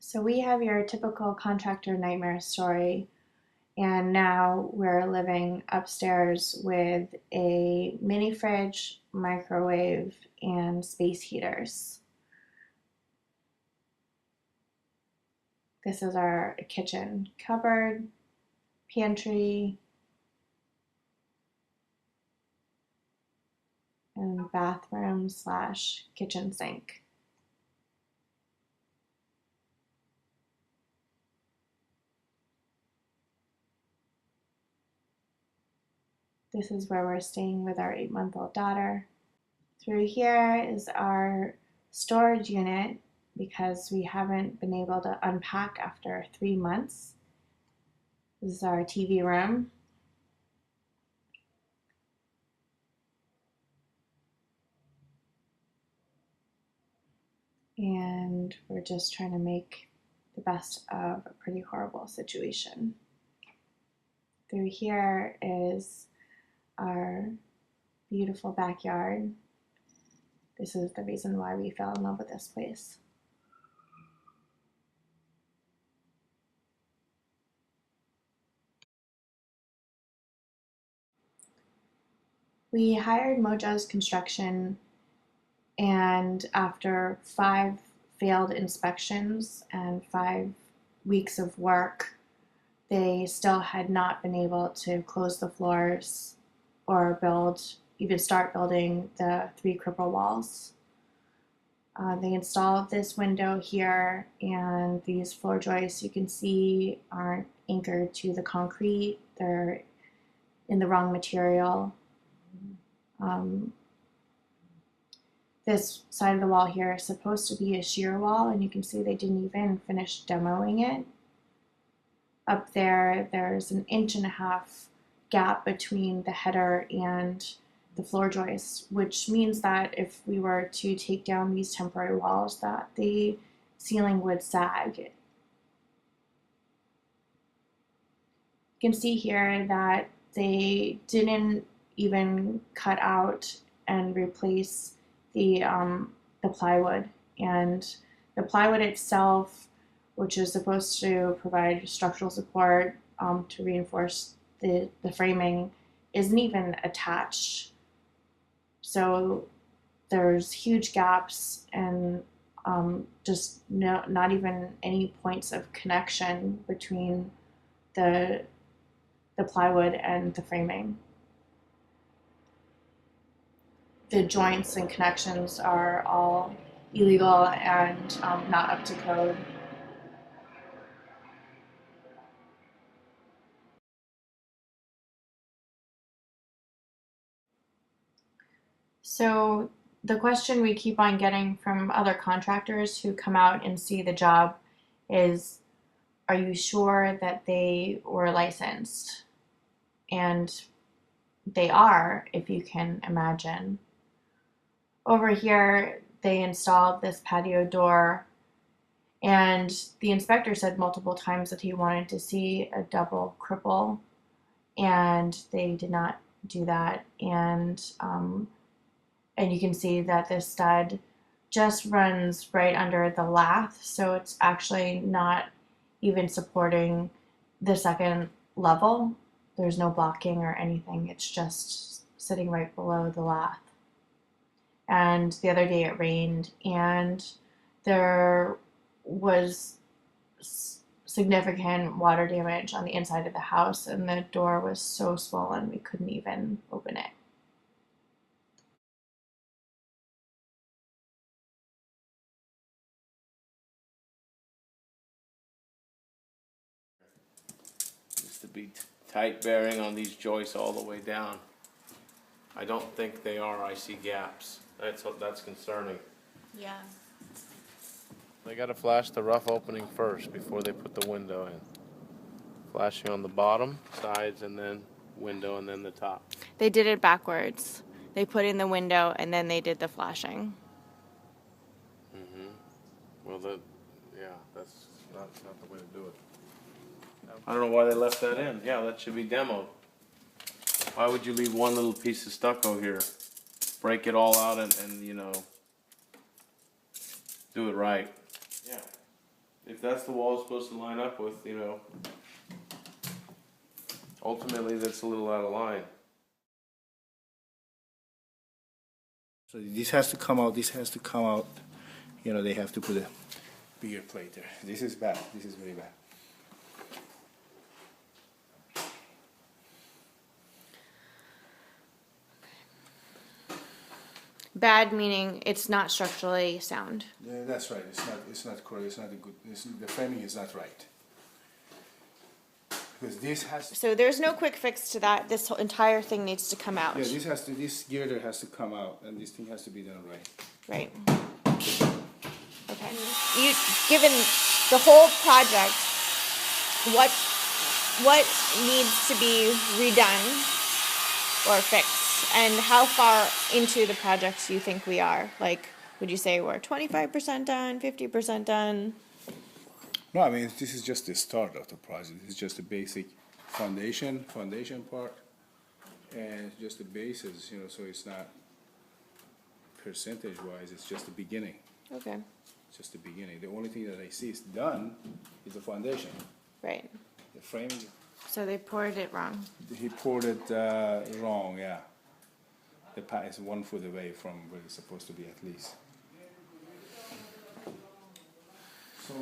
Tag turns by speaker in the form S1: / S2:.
S1: So we have your typical contractor nightmare story, and now we're living upstairs with a mini fridge, microwave, and space heaters. This is our kitchen cupboard, pantry, and bathroom slash kitchen sink. This is where we're staying with our 8-month-old daughter. Through here is our storage unit because we haven't been able to unpack after 3 months. This is our TV room. And we're just trying to make the best of a pretty horrible situation. Through here is our beautiful backyard. This is the reason why we fell in love with this place. We hired Mojo's Construction, and after 5 failed inspections and 5 weeks of work, they still had not been able to close the floors or even start building the 3 cripple walls. They installed this window here, and these floor joists you can see aren't anchored to the concrete. They're in the wrong material. This side of the wall here is supposed to be a shear wall, and you can see they didn't even finish demoing it. Up there, there's an 1.5-inch gap between the header and the floor joists, which means that if we were to take down these temporary walls, that the ceiling would sag. You can see here that they didn't even cut out and replace the plywood, and the plywood itself, which is supposed to provide structural support to reinforce the framing, isn't even attached. So there's huge gaps and just not even any points of connection between the plywood and the framing. The joints and connections are all illegal and not up to code. So the question we keep on getting from other contractors who come out and see the job is, are you sure that they were licensed? And they are, if you can imagine. Over here, they installed this patio door, and the inspector said multiple times that he wanted to see a double cripple, and they did not do that. And you can see that this stud just runs right under the lath, so it's actually not even supporting the second level. There's no blocking or anything, it's just sitting right below the lath. And the other day it rained, and there was significant water damage on the inside of the house, and the door was so swollen we couldn't even open it.
S2: Used to be tight bearing on these joists all the way down. I don't think they are. I see gaps. That's concerning.
S1: Yeah.
S2: They got to flash the rough opening first before they put the window in. Flashing on the bottom, sides, and then window, and then the top.
S3: They did it backwards. They put in the window and then they did the flashing.
S2: Well, that's not the way to do it. I don't know why they left that in. Yeah, that should be demoed. Why would you leave one little piece of stucco here? Break it all out and you know, do it right. Yeah. If that's the wall it's supposed to line up with, you know, ultimately that's a little out of line.
S4: So this has to come out, this has to come out. You know, they have to put a bigger plate there. This is bad, this is very bad.
S3: Bad meaning it's not structurally sound.
S4: Yeah, that's right, it's not correct, it's not a good, the framing is not right. Because this has,
S3: So there's no quick fix to that. This whole entire thing needs to come out.
S4: yeah, this has to, this girder has to come out, and this thing has to be done right.
S3: Right. Okay. You, given the whole project, what needs to be redone or fixed? And how far into the project do you think we are? Like, would you say we're 25% done, 50% done?
S4: No, I mean, this is just the start of the project. It's just the basic foundation part, and just the bases, you know, so it's not percentage-wise, it's just the beginning.
S3: Okay.
S4: It's just the beginning. The only thing that I see is done is the foundation.
S3: Right.
S4: The framing,
S3: So they poured it wrong.
S4: he poured it wrong, yeah. The pat is 1 foot away from where it's supposed to be at least. So